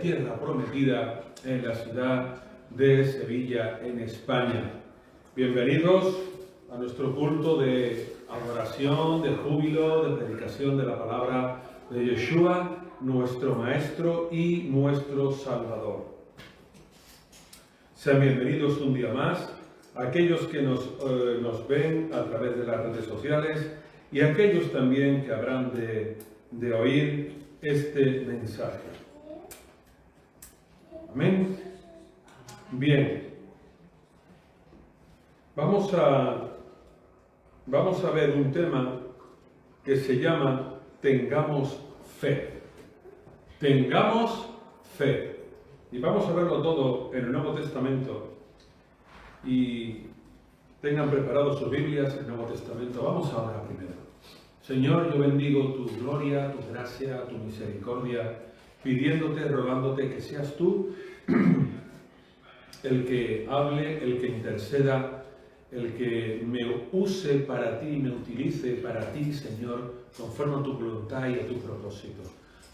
Tierra Prometida en la ciudad de Sevilla, en España. Bienvenidos a nuestro culto de adoración, de júbilo, de predicación de la palabra de Yeshua, nuestro Maestro y nuestro Salvador. Sean bienvenidos un día más a aquellos que nos ven a través de las redes sociales y a aquellos también que habrán de oír este mensaje. Amén. Bien. Vamos a ver un tema que se llama Tengamos fe. Tengamos fe. Y vamos a verlo todo en el Nuevo Testamento. Y tengan preparados sus Biblias en el Nuevo Testamento. Vamos a orar primero. Señor, yo bendigo tu gloria, tu gracia, tu misericordia, pidiéndote, rogándote que seas tú el que hable, el que interceda, el que me use para ti, me utilice para ti, Señor, conforme a tu voluntad y a tu propósito.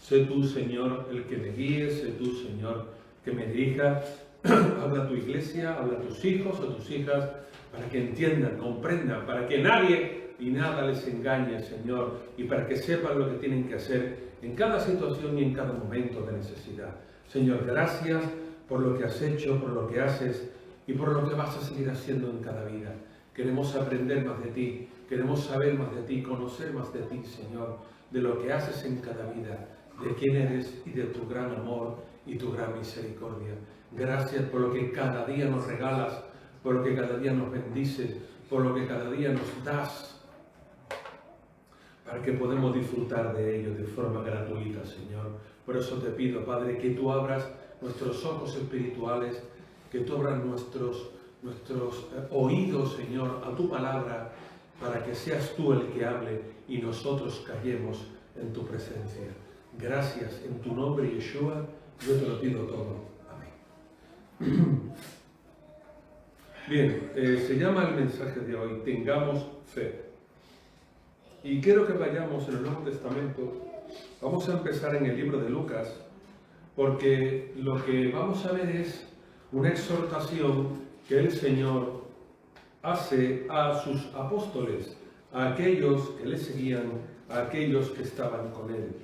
Sé tú, Señor, el que me guíe, sé tú, Señor, que me dirija. Habla a tu iglesia, habla a tus hijos, a tus hijas, para que entiendan, comprendan, para que nadie y nada les engañe, Señor, y para que sepan lo que tienen que hacer en cada situación y en cada momento de necesidad. Señor, gracias por lo que has hecho, por lo que haces y por lo que vas a seguir haciendo en cada vida. Queremos aprender más de ti, queremos saber más de ti, conocer más de ti, Señor, de lo que haces en cada vida, de quién eres y de tu gran amor y tu gran misericordia. Gracias por lo que cada día nos regalas, por lo que cada día nos bendices, por lo que cada día nos das, para que podamos disfrutar de ello de forma gratuita, Señor. Por eso te pido, Padre, que tú abras nuestros ojos espirituales, que tú abras nuestros oídos, Señor, a tu palabra, para que seas tú el que hable y nosotros callemos en tu presencia. Gracias, en tu nombre, Yeshua, yo te lo pido todo. Amén. Bien, se llama el mensaje de hoy, Tengamos fe. Y quiero que vayamos en el Nuevo Testamento. Vamos a empezar en el libro de Lucas, porque lo que vamos a ver es una exhortación que el Señor hace a sus apóstoles, a aquellos que le seguían, a aquellos que estaban con él.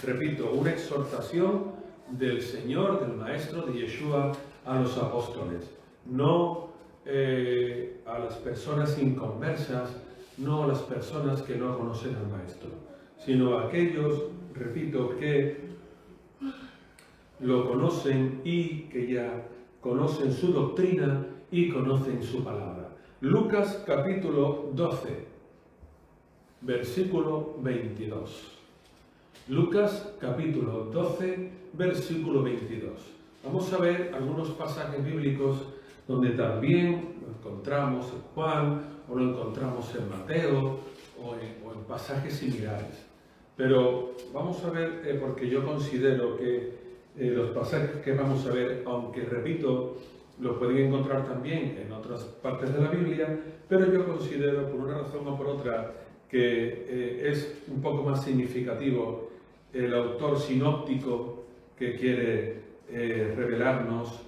Repito, una exhortación del Señor, del Maestro, de Yeshua, a los apóstoles. No a las personas inconversas, no a las personas que no conocen al Maestro, sino a aquellos, repito, que lo conocen y que ya conocen su doctrina y conocen su palabra. Lucas capítulo 12, versículo 22. Lucas capítulo 12, versículo 22. Vamos a ver algunos pasajes bíblicos donde también lo encontramos en Juan, o lo encontramos en Mateo, o en pasajes similares. Pero vamos a ver, porque yo considero que los pasajes que vamos a ver, aunque repito, los pueden encontrar también en otras partes de la Biblia, pero yo considero, por una razón o por otra, que es un poco más significativo el autor sinóptico que quiere revelarnos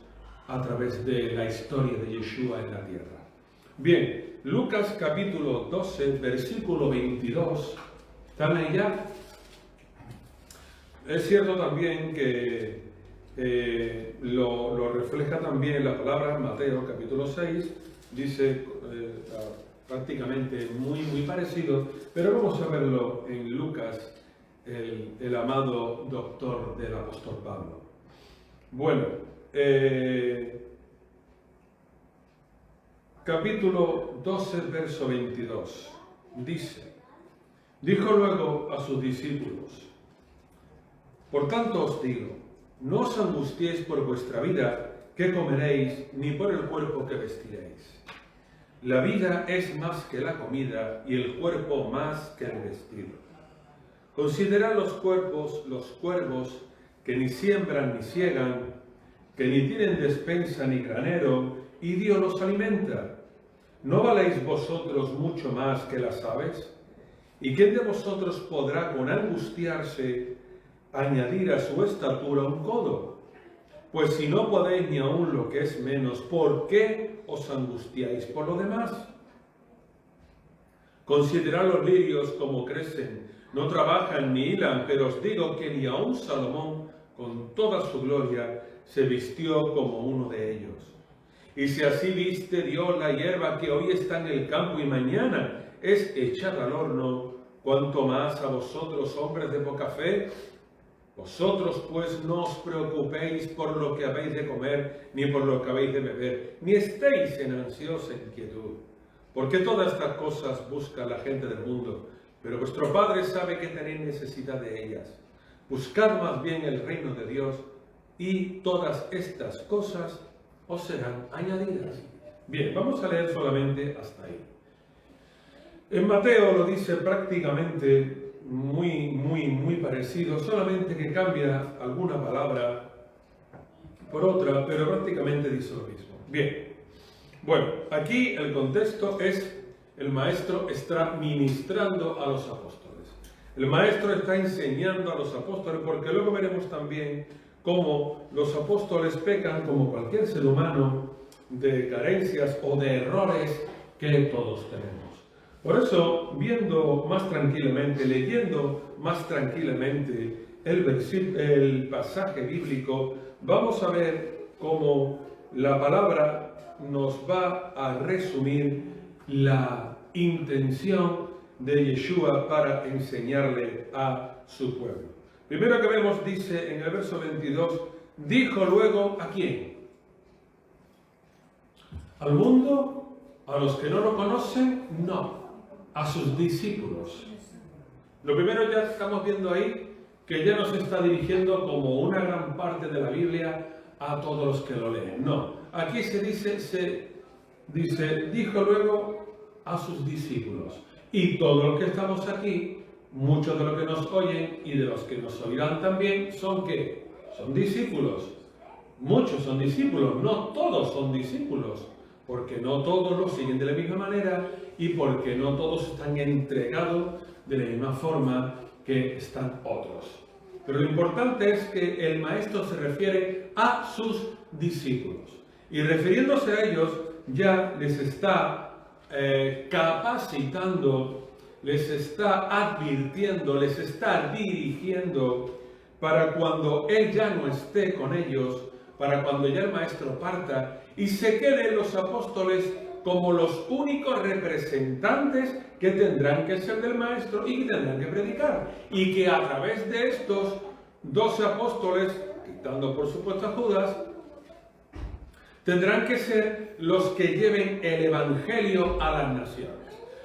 a través de la historia de Yeshua en la tierra. Bien, Lucas capítulo 12, versículo 22, ¿están ahí ya? Es cierto también que lo refleja también la palabra Mateo capítulo 6, dice prácticamente muy parecido, pero vamos a verlo en Lucas, el amado doctor del apóstol Pablo. Bueno, capítulo 12, verso 22, dijo luego a sus discípulos: por tanto os digo, no os angustiéis por vuestra vida, qué comeréis, ni por el cuerpo que vestiréis. La vida es más que la comida, y el cuerpo más que el vestido. Considerad los cuervos, que ni siembran ni siegan, que ni tienen despensa ni granero, y Dios los alimenta. ¿No valéis vosotros mucho más que las aves? ¿Y quién de vosotros podrá con angustiarse añadir a su estatura un codo? Pues si no podéis ni aun lo que es menos, ¿por qué os angustiáis por lo demás? Considerad los lirios como crecen, no trabajan ni hilan, pero os digo que ni aun Salomón, con toda su gloria, se vistió como uno de ellos. Y si así viste Dios la hierba que hoy está en el campo y mañana es echada al horno, cuanto más a vosotros, hombres de poca fe. Vosotros pues no os preocupéis por lo que habéis de comer, ni por lo que habéis de beber, ni estéis en ansiosa inquietud. Porque todas estas cosas busca la gente del mundo, pero vuestro Padre sabe que tenéis necesidad de ellas. Buscad más bien el reino de Dios, y todas estas cosas os serán añadidas. Bien, vamos a leer solamente hasta ahí. En Mateo lo dice prácticamente muy parecido, solamente que cambia alguna palabra por otra, pero prácticamente dice lo mismo. Bien, bueno, aquí el contexto es el maestro está ministrando a los apóstoles. El maestro está enseñando a los apóstoles, porque luego veremos también cómo los apóstoles pecan, como cualquier ser humano, de carencias o de errores que todos tenemos. Por eso, viendo más tranquilamente, leyendo más tranquilamente el pasaje bíblico, vamos a ver cómo la palabra nos va a resumir la intención de Yeshua para enseñarle a su pueblo. Primero que vemos, dice en el verso 22, dijo luego ¿a quién? ¿Al mundo? ¿A los que no lo conocen? No. A sus discípulos. Lo primero ya estamos viendo ahí que ya nos está dirigiendo como una gran parte de la Biblia a todos los que lo leen. No, aquí se dice, dijo luego a sus discípulos. Y todos los que estamos aquí, muchos de los que nos oyen y de los que nos oirán también, ¿son qué? Son discípulos. Muchos son discípulos, no todos son discípulos. Porque no todos lo siguen de la misma manera y porque no todos están entregados de la misma forma que están otros. Pero lo importante es que el maestro se refiere a sus discípulos. Y refiriéndose a ellos, ya les está capacitando, les está advirtiendo, les está dirigiendo para cuando él ya no esté con ellos, para cuando ya el maestro parta y se queden los apóstoles como los únicos representantes que tendrán que ser del maestro y que tendrán que predicar. Y que a través de estos 12 apóstoles, quitando por supuesto a Judas, tendrán que ser los que lleven el evangelio a las naciones.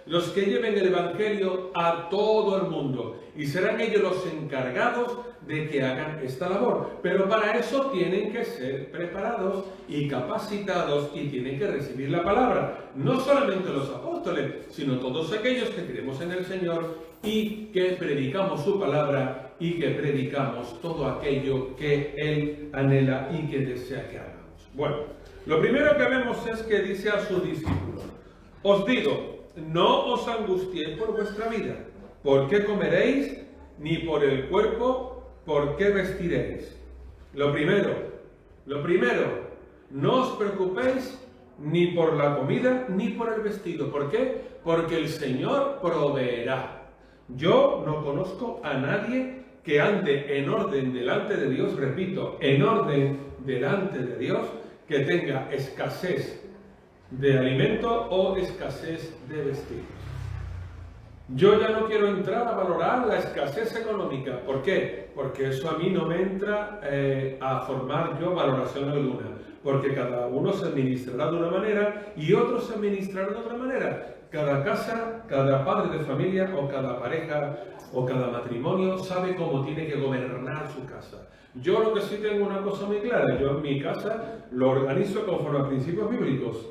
Los que lleven el evangelio a todo el mundo. Y serán ellos los encargados de que hagan esta labor. Pero para eso tienen que ser preparados y capacitados y tienen que recibir la palabra. No solamente los apóstoles, sino todos aquellos que creemos en el Señor y que predicamos su palabra y que predicamos todo aquello que Él anhela y que desea que hagamos. Bueno, lo primero que vemos es que dice a sus discípulos, os digo, no os angustiéis por vuestra vida, ¿por qué comeréis? Ni por el cuerpo, ¿por qué vestiréis? Lo primero, no os preocupéis ni por la comida ni por el vestido. ¿Por qué? Porque el Señor proveerá. Yo no conozco a nadie que ande en orden delante de Dios, repito, en orden delante de Dios, que tenga escasez de alimento o escasez de vestidos. Yo ya no quiero entrar a valorar la escasez económica. ¿Por qué? Porque eso a mí no me entra a formar yo valoración alguna. Porque cada uno se administrará de una manera y otro se administrará de otra manera. Cada casa, cada padre de familia o cada pareja o cada matrimonio sabe cómo tiene que gobernar su casa. Yo lo que sí tengo una cosa muy clara, yo en mi casa lo organizo conforme a principios bíblicos.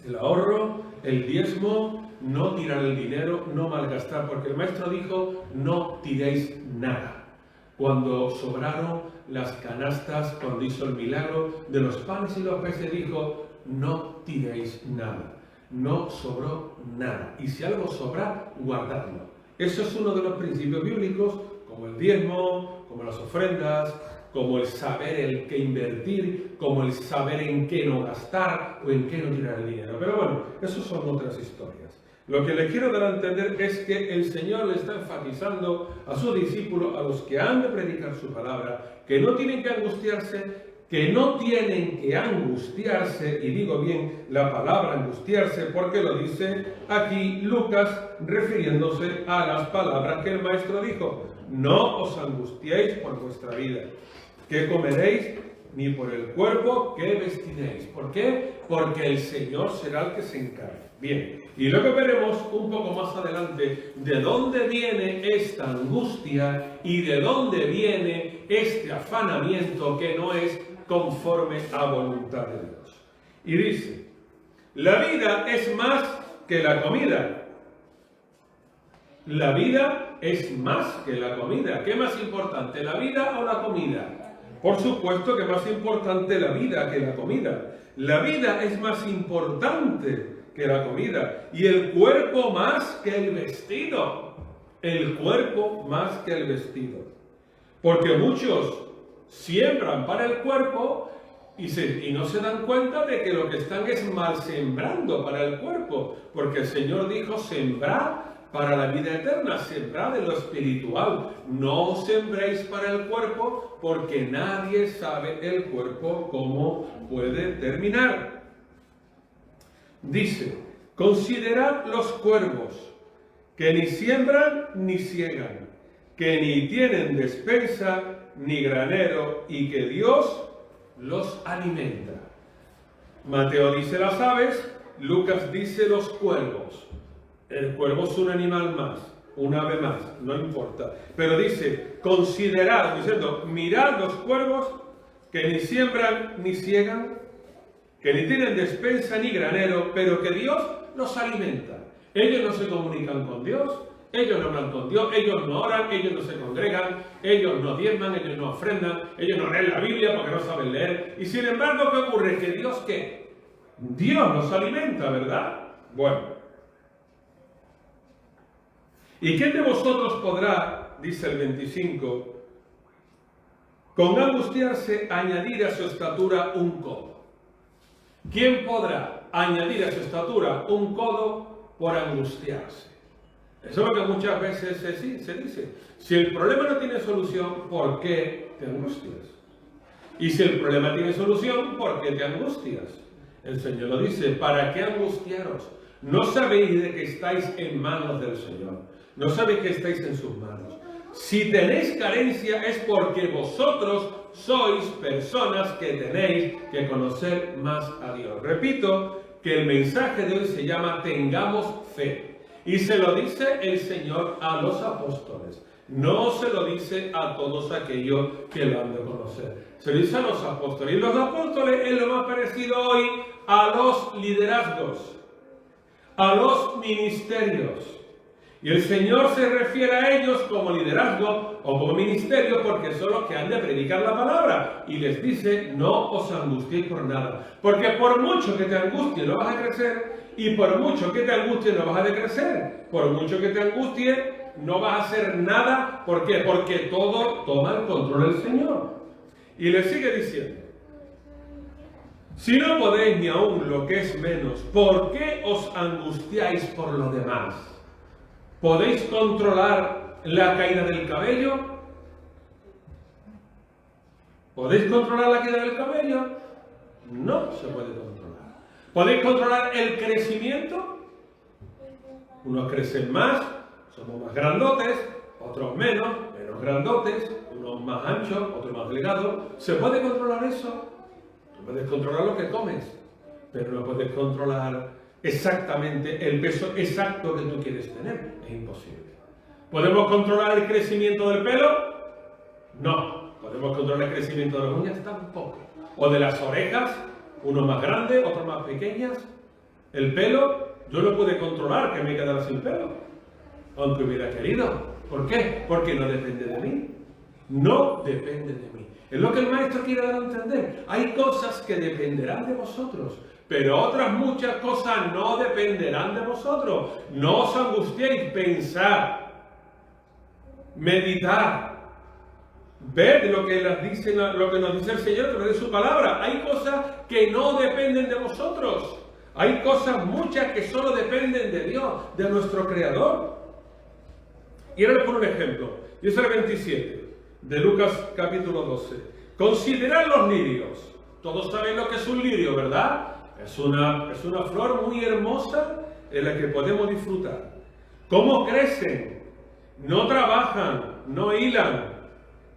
El ahorro, el diezmo, no tirar el dinero, no malgastar, porque el maestro dijo, no tiréis nada. Cuando sobraron las canastas, cuando hizo el milagro de los panes y los peces, dijo, no tiréis nada. No sobró nada. Y si algo sobra, guardadlo. Eso es uno de los principios bíblicos, como el diezmo, como las ofrendas, como el saber en qué invertir, como el saber en qué no gastar o en qué no tirar el dinero. Pero bueno, eso son otras historias. Lo que le quiero dar a entender es que el Señor le está enfatizando a sus discípulos, a los que han de predicar su palabra, que no tienen que angustiarse, y digo bien la palabra angustiarse porque lo dice aquí Lucas refiriéndose a las palabras que el Maestro dijo. No os angustiéis por vuestra vida, qué comeréis, ni por el cuerpo, qué vestiréis. ¿Por qué? Porque el Señor será el que se encargue. Bien, y luego veremos un poco más adelante de dónde viene esta angustia y de dónde viene este afanamiento que no es conforme a voluntad de Dios. Y dice, la vida es más que la comida. La vida es más que la comida. ¿Qué más importante, la vida o la comida? Por supuesto que más importante la vida que la comida. La vida es más importante que la comida. Y el cuerpo más que el vestido. El cuerpo más que el vestido. Porque muchos siembran para el cuerpo y no se dan cuenta de que lo que están es mal sembrando para el cuerpo. Porque el Señor dijo, sembrar para la vida eterna, sembrad en lo espiritual. No sembréis para el cuerpo, porque nadie sabe el cuerpo cómo puede terminar. Dice, considerad los cuervos, que ni siembran ni siegan, que ni tienen despensa ni granero, y que Dios los alimenta. Mateo dice las aves, Lucas dice los cuervos. El cuervo es un animal más, un ave más, no importa. Pero dice, considerad, diciendo, mirad los cuervos que ni siembran ni siegan, que ni tienen despensa ni granero, pero que Dios los alimenta. Ellos no se comunican con Dios, ellos no hablan con Dios, ellos no oran, ellos no se congregan, ellos no diezman, ellos no ofrendan, ellos no leen la Biblia porque no saben leer. Y sin embargo, ¿qué ocurre? Que Dios, ¿qué? Dios los alimenta, ¿verdad? Bueno. ¿Y quién de vosotros podrá, dice el 25, con angustiarse añadir a su estatura un codo? ¿Quién podrá añadir a su estatura un codo por angustiarse? Eso es lo que muchas veces se dice. Si el problema no tiene solución, ¿por qué te angustias? Y si el problema tiene solución, ¿por qué te angustias? El Señor lo dice, ¿para qué angustiaros? ¿No sabéis de que estáis en manos del Señor? ¿No sabéis que estáis en sus manos? Si tenéis carencia es porque vosotros sois personas que tenéis que conocer más a Dios. Repito que el mensaje de hoy se llama tengamos fe. Y se lo dice el Señor a los apóstoles. No se lo dice a todos aquellos que lo han de conocer. Se lo dice a los apóstoles. Y los apóstoles es lo más parecido hoy a los liderazgos, a los ministerios. Y el Señor se refiere a ellos como liderazgo o como ministerio porque son los que han de predicar la palabra. Y les dice, no os angustiéis por nada. Porque por mucho que te angustie no vas a crecer. Y por mucho que te angustie no vas a decrecer. Por mucho que te angustie no vas a hacer nada. ¿Por qué? Porque todo toma el control del Señor. Y le sigue diciendo, si no podéis ni aún lo que es menos, ¿por qué os angustiáis por lo demás? ¿Podéis controlar la caída del cabello? ¿Podéis controlar la caída del cabello? No se puede controlar. ¿Podéis controlar el crecimiento? Unos crecen más, somos más grandotes, otros menos grandotes, unos más anchos, otros más delgados. ¿Se puede controlar eso? Tú puedes controlar lo que comes, pero no puedes controlar exactamente el peso exacto que tú quieres tener. Es imposible. ¿Podemos controlar el crecimiento del pelo? No. ¿Podemos controlar el crecimiento de las uñas? Tampoco. ¿O de las orejas? Uno más grande, otro más pequeñas. El pelo, yo lo pude controlar, que me quedara sin pelo, aunque hubiera querido. ¿Por qué? Porque no depende de mí. No depende de mí. Es lo que el maestro quiere dar a entender. Hay cosas que dependerán de vosotros, pero otras muchas cosas no dependerán de vosotros. No os angustiéis, pensad, meditad, ved lo que nos dice el Señor a través de su palabra. Hay cosas que no dependen de vosotros. Hay cosas muchas que solo dependen de Dios, de nuestro Creador. Y ahora les pongo un ejemplo. Dice el 27 de Lucas capítulo 12. Considerad los lirios. Todos saben lo que es un lirio, ¿verdad? Es una flor muy hermosa en la que podemos disfrutar. ¿Cómo crecen? No trabajan, no hilan.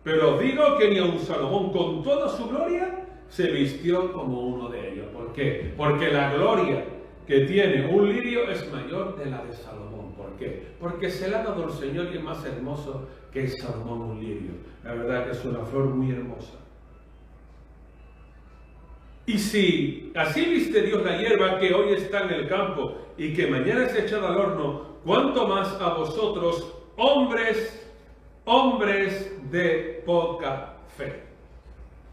Pero os digo que ni aun Salomón, con toda su gloria, se vistió como uno de ellos. ¿Por qué? Porque la gloria que tiene un lirio es mayor de la de Salomón. ¿Por qué? Porque se le ha dado al Señor y es más hermoso que Salomón un lirio. La verdad que es una flor muy hermosa. Y si así viste Dios la hierba que hoy está en el campo y que mañana es echada al horno, ¿cuánto más a vosotros, hombres de poca fe?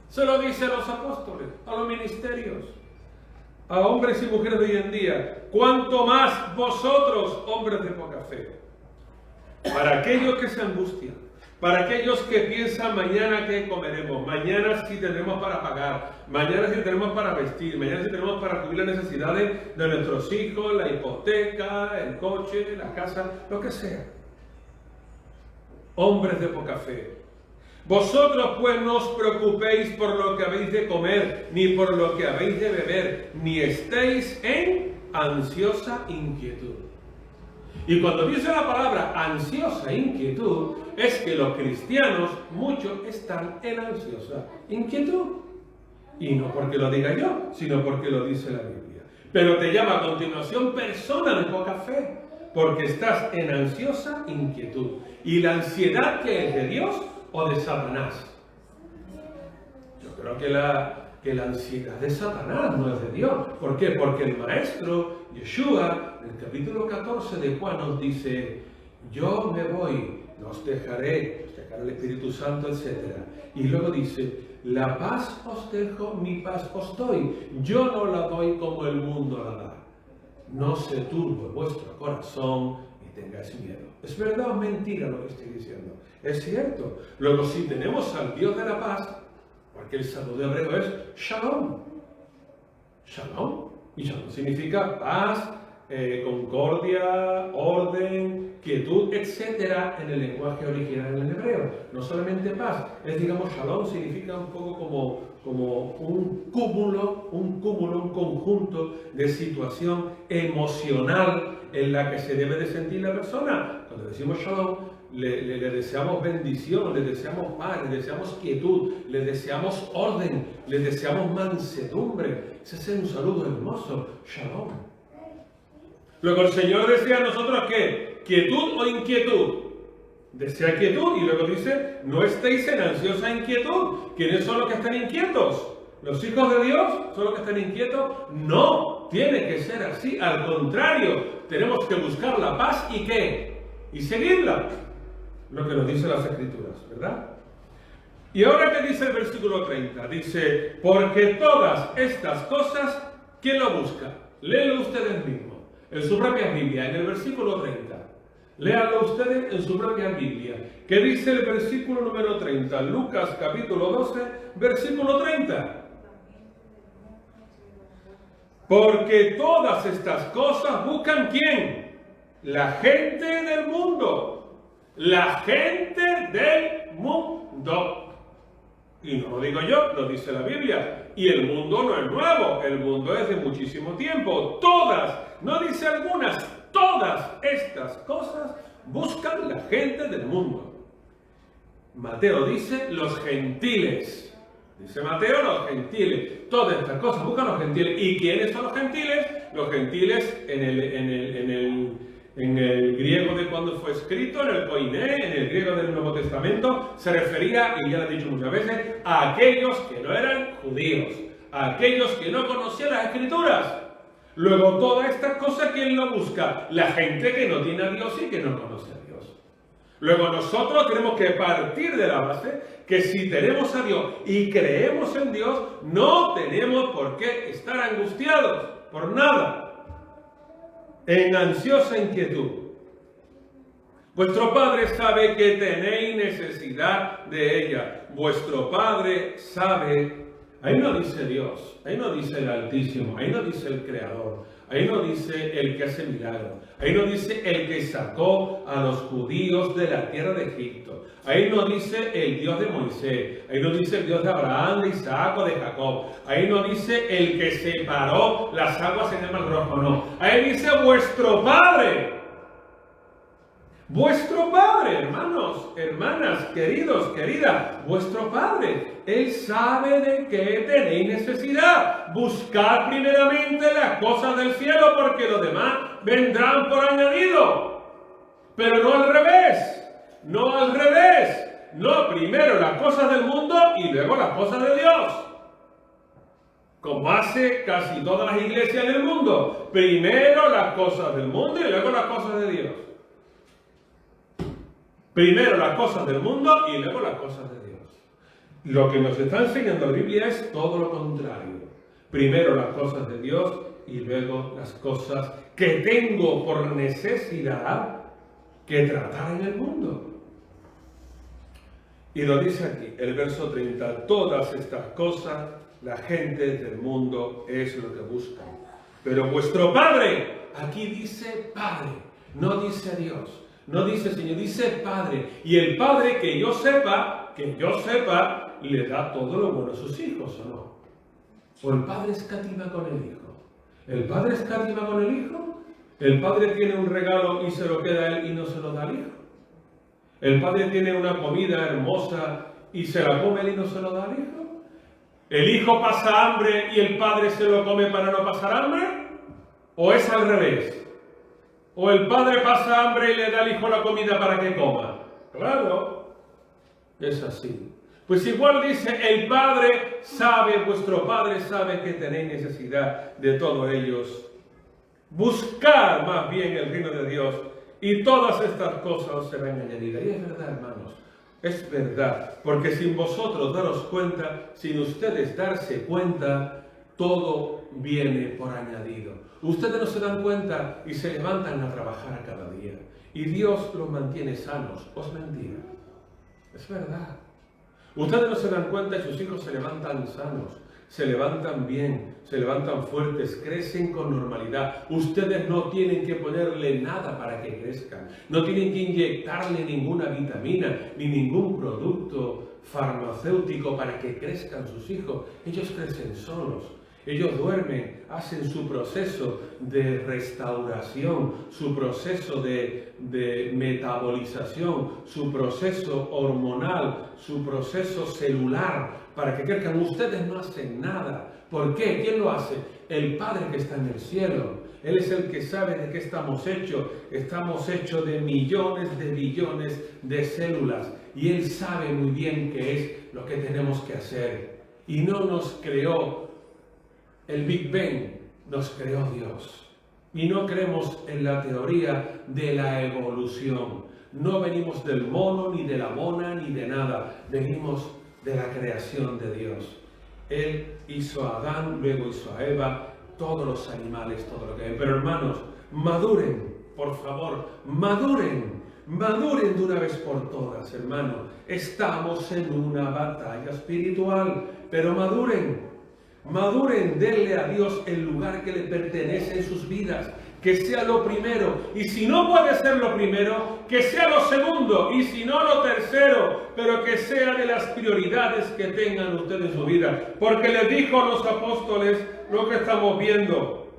Se lo dice a los apóstoles, a los ministerios, a hombres y mujeres de hoy en día. ¿Cuánto más vosotros, hombres de poca fe? Para aquellos que se angustian, para aquellos que piensan mañana qué comeremos, mañana si tendremos para pagar, mañana si tenemos para vestir, mañana si tenemos para cubrir las necesidades de nuestros hijos, la hipoteca, el coche, la casa, lo que sea. Hombres de poca fe. Vosotros pues no os preocupéis por lo que habéis de comer, ni por lo que habéis de beber, ni estéis en ansiosa inquietud. Y cuando dice la palabra ansiosa inquietud, es que los cristianos, muchos, están en ansiosa inquietud. Y no porque lo diga yo, sino porque lo dice la Biblia. Pero te llama a continuación persona de poca fe, porque estás en ansiosa inquietud. ¿Y la ansiedad que es de Dios o de Satanás? Yo creo que la ansiedad de Satanás no es de Dios. ¿Por qué? Porque el maestro Yeshua, en el capítulo 14 de Juan, nos dice: yo me voy, os dejaré el Espíritu Santo, etc. Y luego dice: la paz os dejo, mi paz os doy. Yo no la doy como el mundo la da. No se turbe vuestro corazón y tengáis miedo. ¿Es verdad o mentira lo que estoy diciendo? Es cierto. Luego, si tenemos al Dios de la paz, porque el saludo hebreo es Shalom. Shalom. Y Shalom significa paz, concordia, orden, quietud, etc. en el lenguaje original en el hebreo. No solamente paz. Es, digamos, Shalom significa un poco como un cúmulo, un conjunto de situación emocional en la que se debe de sentir la persona. Cuando decimos Shalom, le deseamos bendición, le deseamos paz, le deseamos quietud, le deseamos orden, le deseamos mansedumbre. Ese es un saludo hermoso, Shalom. Luego el Señor desea a nosotros ¿qué? ¿Quietud o inquietud? Desea quietud y luego dice: no estéis en ansiosa inquietud. ¿Quiénes son los que están inquietos? ¿Los hijos de Dios son los que están inquietos? No, tiene que ser así. Al contrario, tenemos que buscar la paz y ¿qué? Y seguirla. Lo que nos dicen las Escrituras, ¿verdad? Y ahora, ¿qué dice el versículo 30? Dice: porque todas estas cosas, ¿quién lo busca? Léelo ustedes mismos, en su propia Biblia, en el versículo 30. Léanlo ustedes en su propia Biblia. ¿Qué dice el versículo número 30? Lucas capítulo 12, versículo 30. Porque todas estas cosas buscan ¿quién? La gente del mundo. La gente del mundo. Y no lo digo yo, lo dice la Biblia. Y el mundo no es nuevo, el mundo es de muchísimo tiempo. Todas, no dice algunas, todas estas cosas buscan la gente del mundo. Mateo dice los gentiles. Dice Mateo, los gentiles. Todas estas cosas buscan los gentiles. ¿Y quiénes son los gentiles? Los gentiles en el griego de cuando fue escrito, en el koiné, en el griego del Nuevo Testamento, se refería, y ya lo he dicho muchas veces, a aquellos que no eran judíos, a aquellos que no conocían las Escrituras. Luego, todas estas cosas, ¿quién lo busca? La gente que no tiene a Dios y que no conoce a Dios. Luego, nosotros tenemos que partir de la base que si tenemos a Dios y creemos en Dios, no tenemos por qué estar angustiados por nada, en ansiosa inquietud. Vuestro Padre sabe que tenéis necesidad de ella. Vuestro Padre sabe. Ahí no dice Dios, ahí no dice el Altísimo, ahí no dice el Creador, ahí no dice el que hace milagros, ahí no dice el que sacó a los judíos de la tierra de Egipto, ahí no dice el Dios de Moisés, ahí no dice el Dios de Abraham, de Isaac o de Jacob, ahí no dice el que separó las aguas en el Mar Rojo, no, ahí dice vuestro Padre. Vuestro Padre, hermanos, hermanas, queridos, queridas, vuestro Padre, Él sabe de qué tenéis necesidad. Buscad primeramente las cosas del cielo, porque los demás vendrán por añadido. Pero no al revés, no al revés. No, primero las cosas del mundo y luego las cosas de Dios. Como hace casi todas las iglesias del mundo. Primero las cosas del mundo y luego las cosas de Dios. Primero las cosas del mundo y luego las cosas de Dios. Lo que nos está enseñando la Biblia es todo lo contrario. Primero las cosas de Dios y luego las cosas que tengo por necesidad que tratar en el mundo. Y lo dice aquí, el verso 30, todas estas cosas la gente del mundo es lo que busca. Pero vuestro Padre, aquí dice Padre, no dice Dios. No dice Señor, dice Padre. Y el Padre, que yo sepa, le da todo lo bueno a sus hijos, ¿o no? ¿O el Padre escatima con el Hijo? ¿El Padre escatima con el Hijo? ¿El Padre tiene un regalo y se lo queda a él y no se lo da al Hijo? ¿El Padre tiene una comida hermosa y se la come él y no se lo da al Hijo? ¿El Hijo pasa hambre y el Padre se lo come para no pasar hambre? ¿O es al revés? ¿O el Padre pasa hambre y le da al Hijo la comida para que coma? Claro, es así. Pues igual dice, el Padre sabe, vuestro Padre sabe que tenéis necesidad de todos ellos. Buscar más bien el reino de Dios y todas estas cosas os serán añadidas. Y es verdad, hermanos, es verdad. Porque sin vosotros daros cuenta, sin ustedes darse cuenta, todo viene por añadido. Ustedes no se dan cuenta y se levantan a trabajar cada día. Y Dios los mantiene sanos. ¿Os mentira? Es verdad. Ustedes no se dan cuenta y sus hijos se levantan sanos, se levantan bien, se levantan fuertes, crecen con normalidad. Ustedes no tienen que ponerle nada para que crezcan. No tienen que inyectarle ninguna vitamina ni ningún producto farmacéutico para que crezcan sus hijos. Ellos crecen solos. Ellos duermen, hacen su proceso de restauración, su proceso de metabolización, su proceso hormonal, su proceso celular, para que crezcan. Ustedes no hacen nada. ¿Por qué? ¿Quién lo hace? El Padre que está en el cielo. Él es el que sabe de qué estamos hechos. Estamos hechos de millones de billones de células. Y Él sabe muy bien qué es lo que tenemos que hacer. Y no nos creó el Big Bang, nos creó Dios. Y no creemos en la teoría de la evolución. No venimos del mono, ni de la mona, ni de nada. Venimos de la creación de Dios. Él hizo a Adán, luego hizo a Eva, todos los animales, todo lo que hay. Pero hermanos, maduren, por favor, maduren. Maduren de una vez por todas, hermanos. Estamos en una batalla espiritual, pero maduren. Maduren, denle a Dios el lugar que le pertenece en sus vidas, que sea lo primero, y si no puede ser lo primero, que sea lo segundo, y si no lo tercero, pero que sea de las prioridades que tengan ustedes en su vida, porque les dijo a los apóstoles lo que estamos viendo: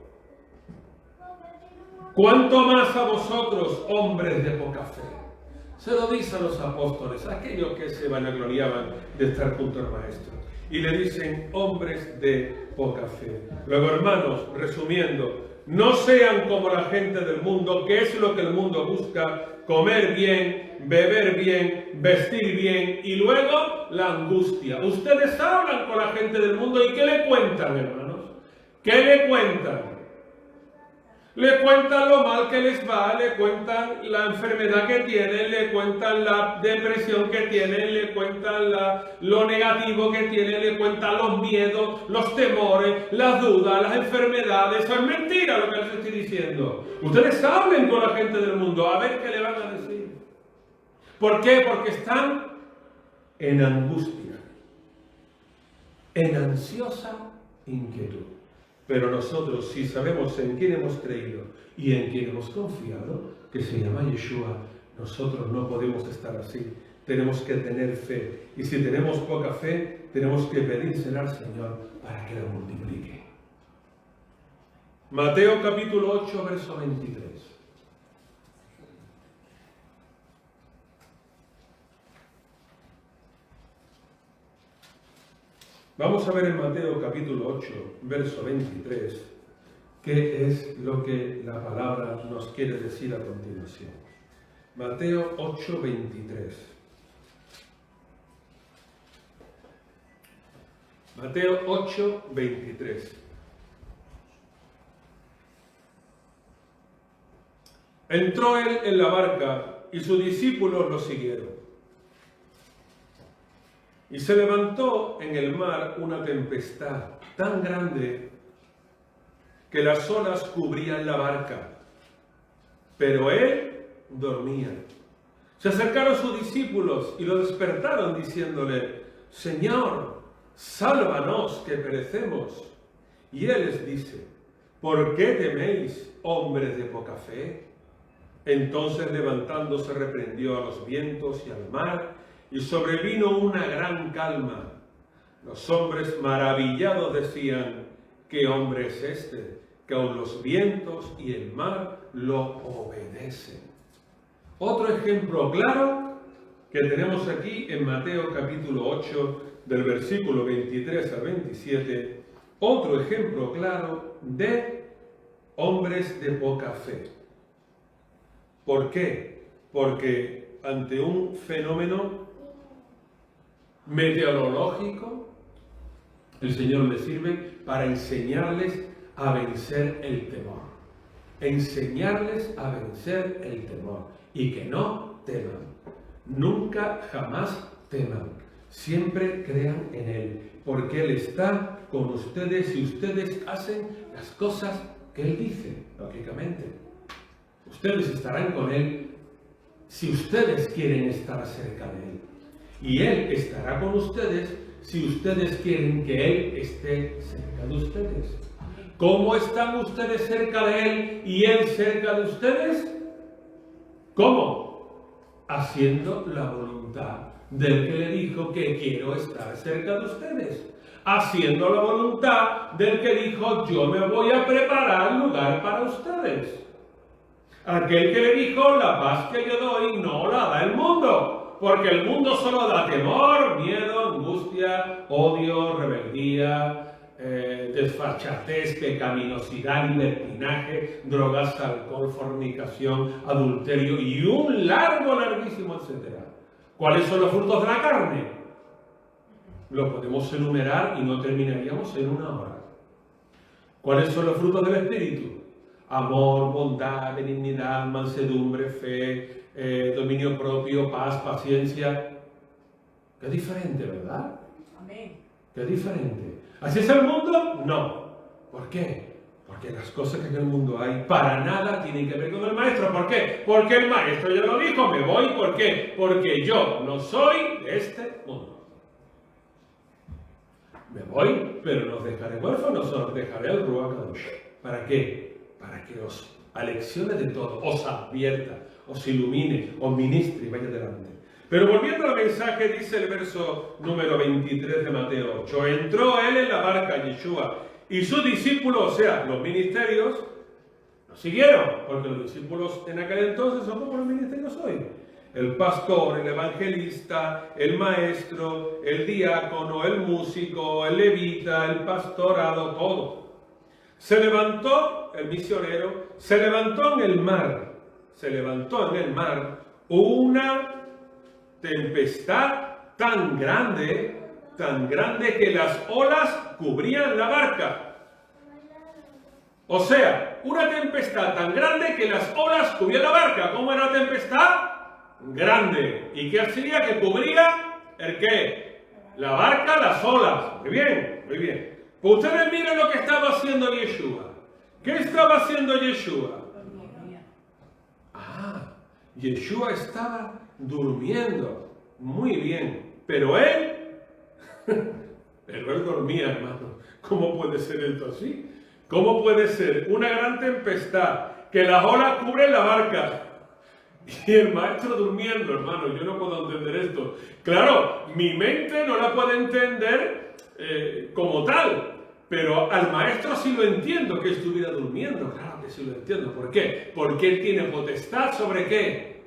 cuanto más a vosotros, hombres de poca fe. Se lo dice a los apóstoles, aquellos que se vanagloriaban de estar junto al Maestro. y le dicen hombres de poca fe. Luego, hermanos, resumiendo, no sean como la gente del mundo, que es lo que el mundo busca: comer bien, beber bien, vestir bien y luego la angustia. Ustedes hablan con la gente del mundo y ¿qué le cuentan, hermanos? ¿Qué le cuentan? Le cuentan lo mal que les va, le cuentan la enfermedad que tienen, le cuentan la depresión que tienen, le cuentan lo negativo que tienen, le cuentan los miedos, los temores, las dudas, las enfermedades. Eso es mentira lo que les estoy diciendo. Ustedes hablen con la gente del mundo, a ver qué le van a decir. ¿Por qué? Porque están en angustia, en ansiosa inquietud. Pero nosotros, si sabemos en quién hemos creído y en quién hemos confiado, que se llama Yeshua, nosotros no podemos estar así. Tenemos que tener fe. Y si tenemos poca fe, tenemos que pedírsela al Señor para que la multiplique. Mateo capítulo 8, verso 23. Vamos a ver en Mateo capítulo 8, verso 23, qué es lo que la palabra nos quiere decir a continuación. Mateo 8, 23. Mateo 8, 23. Entró él en la barca y sus discípulos lo siguieron. Y se levantó en el mar una tempestad tan grande que las olas cubrían la barca, pero él dormía. Se acercaron sus discípulos y lo despertaron diciéndole: Señor, sálvanos que perecemos. Y él les dice: ¿por qué teméis, hombres de poca fe? Entonces levantándose reprendió a los vientos y al mar, y sobrevino una gran calma. Los hombres maravillados decían: ¿qué hombre es este, que aun los vientos y el mar lo obedecen? Otro ejemplo claro que tenemos aquí en Mateo capítulo 8, del versículo 23 al 27, otro ejemplo claro de hombres de poca fe. ¿Por qué? Porque ante un fenómeno meteorológico, el Señor les sirve para enseñarles a vencer el temor. Enseñarles a vencer el temor. Y que no teman. Nunca, jamás teman. Siempre crean en Él. Porque Él está con ustedes y ustedes hacen las cosas que Él dice, lógicamente. Ustedes estarán con Él si ustedes quieren estar cerca de Él. Y Él estará con ustedes si ustedes quieren que Él esté cerca de ustedes. ¿Cómo están ustedes cerca de Él y Él cerca de ustedes? ¿Cómo? Haciendo la voluntad del que le dijo que quiero estar cerca de ustedes. Haciendo la voluntad del que dijo: yo me voy a preparar lugar para ustedes. Aquel que le dijo: la paz que yo doy no la da el mundo. Porque el mundo solo da temor, miedo, angustia, odio, rebeldía, desfachatez, pecaminosidad, libertinaje, drogas, alcohol, fornicación, adulterio y un larguísimo etcétera. ¿Cuáles son los frutos de la carne? Lo podemos enumerar y no terminaríamos en una hora. ¿Cuáles son los frutos del Espíritu? Amor, bondad, benignidad, mansedumbre, fe, dominio propio, paz, paciencia. Qué diferente, ¿verdad? Amén. Qué diferente. ¿Así es el mundo? No. ¿Por qué? Porque las cosas que en el mundo hay para nada tienen que ver con el maestro. ¿Por qué? Porque el maestro ya lo dijo, me voy. ¿Por qué? Porque yo no soy de este mundo. Me voy, pero no os dejaré huérfanos, os dejaré el Ruach Kadosh. ¿Para qué? Para que os aleccione de todo, os advierta, os ilumine, os ministre y vaya adelante. Pero volviendo al mensaje, dice el verso número 23 de Mateo 8: entró él en la barca, Yeshua, y sus discípulos, o sea, los ministerios, lo siguieron, porque los discípulos en aquel entonces son como los ministerios hoy. el pastor, el evangelista, el maestro, el diácono, el músico, el levita, el pastorado, todo. Se levantó el misionero, se levantó en el mar una tempestad tan grande que las olas cubrían la barca. O sea, una tempestad tan grande que las olas cubrían la barca. ¿Cómo era la tempestad? Grande. ¿Y qué hacía? Que cubría ¿el qué? La barca, las olas. Muy bien, muy bien. Pues ustedes miren lo que estaba haciendo Yeshua. ¿Qué estaba haciendo Yeshua? Yeshua estaba durmiendo. Muy bien. Pero él dormía, hermano. ¿Cómo puede ser esto así? ¿Cómo puede ser una gran tempestad que las olas cubren la barca y el maestro durmiendo, hermano? Yo no puedo entender esto. Claro, mi mente no la puede entender como tal, pero al maestro sí lo entiendo que estuviera durmiendo. Claro que sí lo entiendo. ¿Por qué? Porque él tiene potestad ¿sobre qué?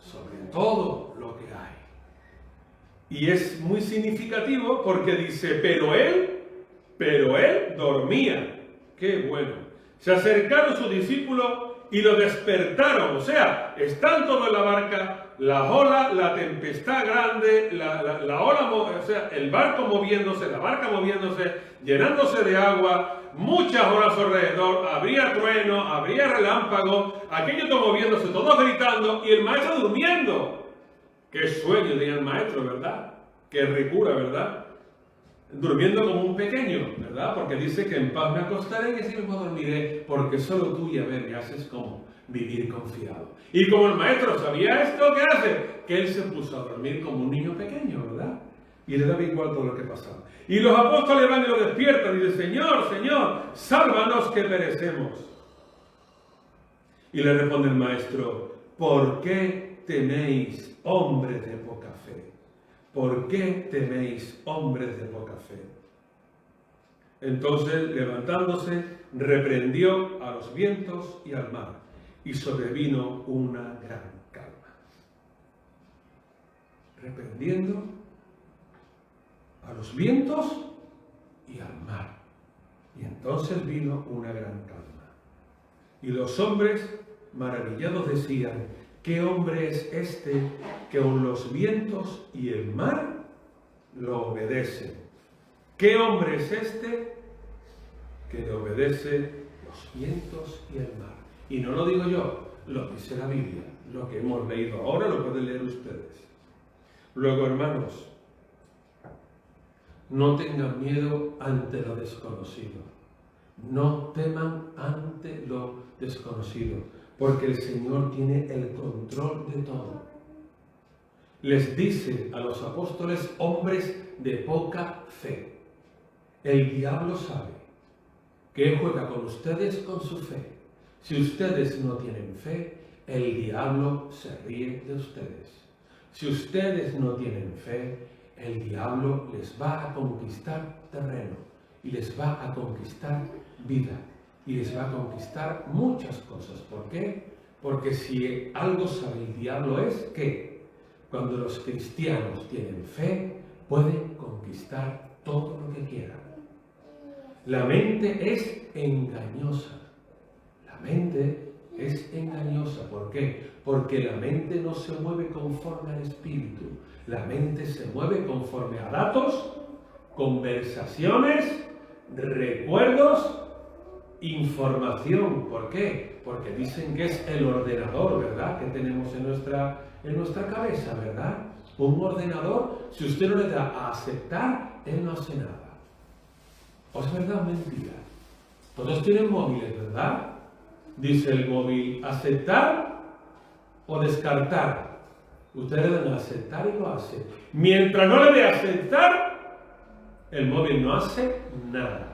Sobre todo lo que hay. Y es muy significativo porque dice, pero él dormía. ¡Qué bueno! Se acercaron sus discípulos y lo despertaron. O sea, están todos en la barca, la ola, la tempestad grande, la ola, o sea, el barco moviéndose, la barca moviéndose, llenándose de agua, muchas olas alrededor, habría trueno, habría relámpago, aquello todo moviéndose, todos gritando y el maestro durmiendo. ¡Qué sueño tenía el maestro, ¿verdad? ¡Qué ricura, ¿verdad? Durmiendo como un pequeño, ¿verdad? Porque dice que en paz me acostaré y así mismo dormiré, porque solo tú, Yahvé, me haces como vivir confiado. Y como el maestro sabía esto, ¿qué hace? Que él se puso a dormir como un niño pequeño, ¿verdad? Y le daba igual todo lo que pasaba. Y los apóstoles van y lo despiertan y dicen, Señor, Señor, sálvanos que perecemos. Y le responde el maestro, ¿por qué tenéis hombres de poca fe? ¿Por qué teméis hombres de poca fe? Entonces, levantándose, reprendió a los vientos y al mar, y sobrevino una gran calma. Reprendiendo a los vientos y al mar. Y entonces vino una gran calma. Y los hombres, maravillados, decían, ¿qué hombre es este que aun los vientos y el mar lo obedecen? ¿Qué hombre es este que le obedece los vientos y el mar? Y no lo digo yo, lo dice la Biblia. Lo que hemos leído ahora lo pueden leer ustedes. Luego, hermanos, no tengan miedo ante lo desconocido. No teman ante lo desconocido. Porque el Señor tiene el control de todo. Les dice a los apóstoles, hombres de poca fe. El diablo sabe que juega con ustedes con su fe. Si ustedes no tienen fe, el diablo se ríe de ustedes. Si ustedes no tienen fe, el diablo les va a conquistar terreno y les va a conquistar vida. Y les va a conquistar muchas cosas. ¿Por qué? Porque si algo sabe el diablo es que cuando los cristianos tienen fe, pueden conquistar todo lo que quieran. La mente es engañosa. La mente es engañosa. ¿Por qué? Porque la mente no se mueve conforme al espíritu. La mente se mueve conforme a datos, conversaciones, recuerdos, información. ¿Por qué? Porque dicen que es el ordenador, ¿verdad? Que tenemos en nuestra cabeza, ¿verdad? Un ordenador, si usted no le da a aceptar, él no hace nada. ¿O es verdad o mentira? Todos tienen móviles, ¿verdad? Dice el móvil, aceptar o descartar. Usted le da a aceptar y lo hace. Mientras no le dé a aceptar, el móvil no hace nada.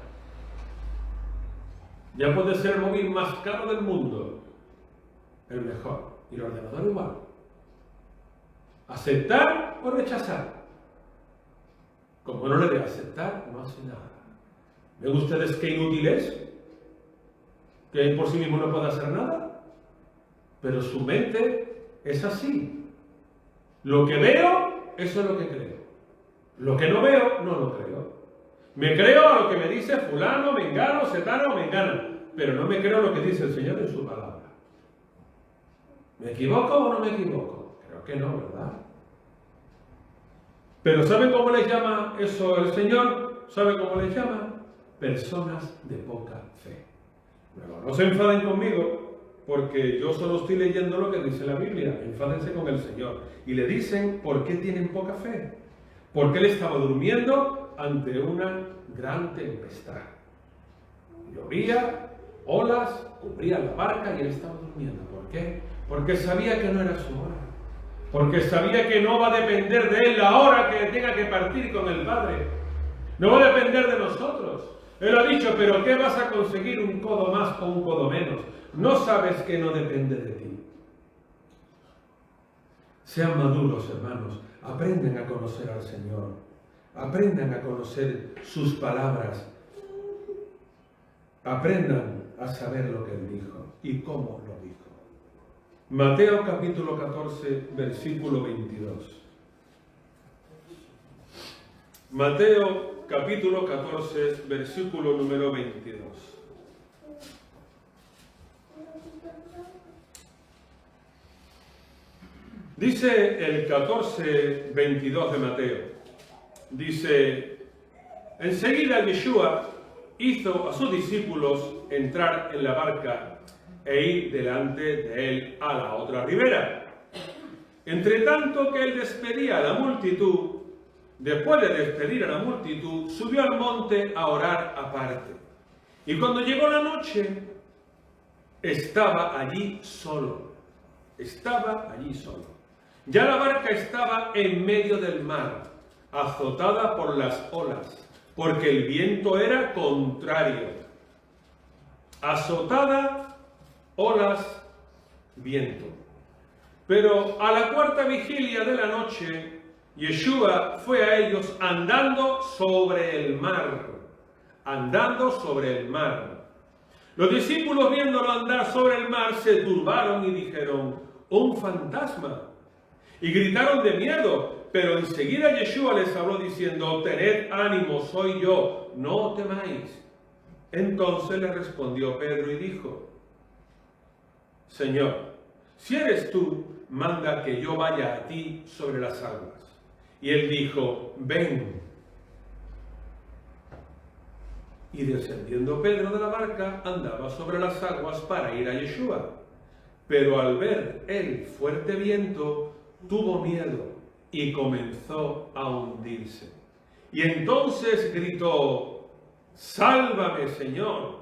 Ya puede ser el móvil más caro del mundo, el mejor, y el ordenador igual. Aceptar o rechazar. Como no le dé a aceptar, no hace nada. ¿Ven ustedes qué inútil es? Que por sí mismo no puede hacer nada. Pero su mente es así. Lo que veo, eso es lo que creo. Lo que no veo, no lo creo. Me creo a lo que me dice fulano, mengano, setano, mengana, pero no me creo lo que dice el Señor en su palabra. ¿Me equivoco o no me equivoco? Creo que no, ¿verdad? Pero ¿saben cómo les llama eso el Señor? ¿Saben cómo les llama? Personas de poca fe. Bueno, no se enfaden conmigo, porque yo solo estoy leyendo lo que dice la Biblia. Enfádense con el Señor. Y le dicen por qué tienen poca fe. Porque él estaba durmiendo ante una gran tempestad. Llovía, olas, cubrían la barca y él estaba durmiendo. ¿Por qué? Porque sabía que no era su hora. Porque sabía que no va a depender de él la hora que tenga que partir con el Padre. No va a depender de nosotros. Él ha dicho, pero ¿qué vas a conseguir un codo más o un codo menos? No sabes que no depende de ti. Sean maduros, hermanos. Aprendan a conocer al Señor. Aprendan a conocer sus palabras. Aprendan a saber lo que Él dijo y cómo lo dijo. Mateo capítulo 14, versículo 22. Mateo capítulo 14, versículo número 22. Dice el 14, 22 de Mateo. Dice, enseguida Yeshua hizo a sus discípulos entrar en la barca e ir delante de él a la otra ribera. Entre tanto que él despedía a la multitud, después de despedir a la multitud, subió al monte a orar aparte. Y cuando llegó la noche, estaba allí solo. Estaba allí solo. Ya la barca estaba en medio del mar, azotada por las olas, porque el viento era contrario. Azotada, olas, viento. Pero a la cuarta vigilia de la noche, Yeshua fue a ellos andando sobre el mar. Andando sobre el mar. Los discípulos, viéndolo andar sobre el mar, se turbaron y dijeron, ¡un fantasma! Y gritaron de miedo, pero enseguida Yeshua les habló diciendo, tened ánimo, soy yo, no temáis. Entonces le respondió Pedro y dijo, Señor, si eres tú, manda que yo vaya a ti sobre las aguas. Y él dijo, ven. Y descendiendo Pedro de la barca, andaba sobre las aguas para ir a Yeshua. Pero al ver el fuerte viento, tuvo miedo y comenzó a hundirse. Y entonces gritó, ¡sálvame, Señor!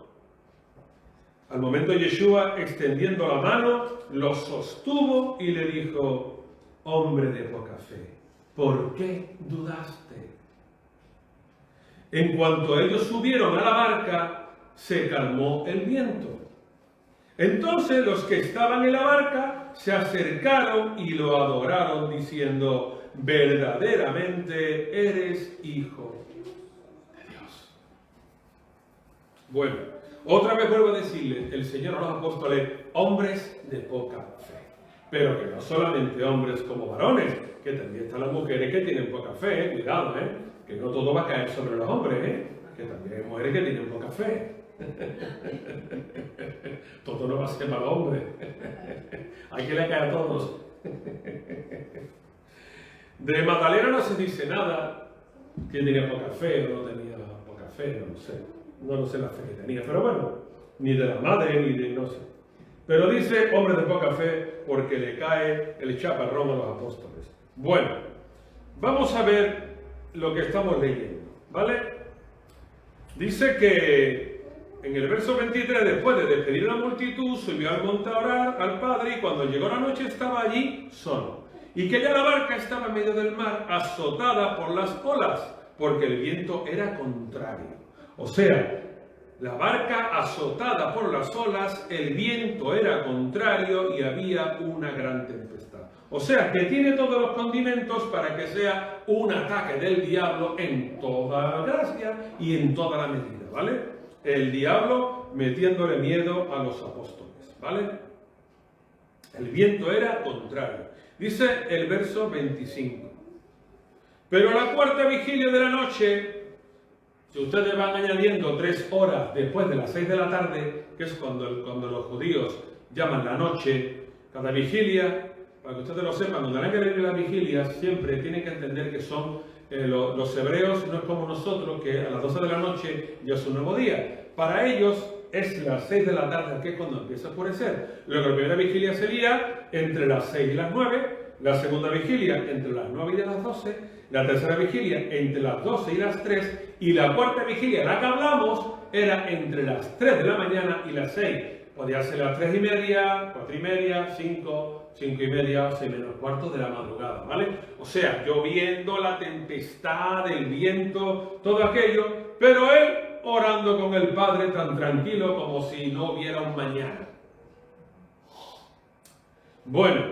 Al momento Yeshua, extendiendo la mano, lo sostuvo y le dijo, hombre de poca fe, ¿por qué dudaste? En cuanto ellos subieron a la barca, se calmó el viento. Entonces los que estaban en la barca se acercaron y lo adoraron diciendo, verdaderamente eres hijo de Dios. Bueno, otra vez vuelvo a decirles, el Señor a los apóstoles, hombres de poca fe. Pero que no solamente hombres como varones, que también están las mujeres que tienen poca fe, cuidado, que no todo va a caer sobre los hombres, que también hay mujeres que tienen poca fe. Todo no va a ser para el hombre. Hay que le caer a todos. De Magdalena no se dice nada, que tenía poca fe o no tenía poca fe, no lo sé. No sé la fe que tenía, pero bueno, ni de la madre ni de no sé. Pero dice hombre de poca fe porque le cae el chaparrón a los apóstoles. Bueno, vamos a ver lo que estamos leyendo, ¿vale? Dice que en el verso 23, después de despedir a la multitud, subió al monte a orar al Padre y cuando llegó la noche estaba allí solo. Y que ya la barca estaba en medio del mar, azotada por las olas, porque el viento era contrario. O sea, la barca azotada por las olas, el viento era contrario y había una gran tempestad. O sea, que tiene todos los condimentos para que sea un ataque del diablo en toda la gracia y en toda la medida, ¿vale? El diablo metiéndole miedo a los apóstoles, ¿vale? El viento era contrario. Dice el verso 25. Pero a la cuarta vigilia de la noche, si ustedes van añadiendo 3 horas después de las 6 de la tarde, que es cuando los judíos llaman la noche, cada vigilia, para que ustedes lo sepan, cuando hay que leer las vigilias, siempre tienen que entender que son los hebreos, no es como nosotros, que a las 12 de la noche ya es un nuevo día. Para ellos es las 6 de la tarde, que es cuando empieza a oscurecer. Luego la primera vigilia sería entre las 6 y las 9, la segunda vigilia entre las 9 y las 12, la tercera vigilia entre las 12 y las 3, y la cuarta vigilia, la que hablamos, era entre las 3 de la mañana y las 6. Podía ser las 3 y media, 4 y media, 5, 5 y media, 6 menos cuarto de la madrugada, ¿vale? O sea, lloviendo, la tempestad, el viento, todo aquello, pero él orando con el Padre tan tranquilo como si no hubiera un mañana. Bueno,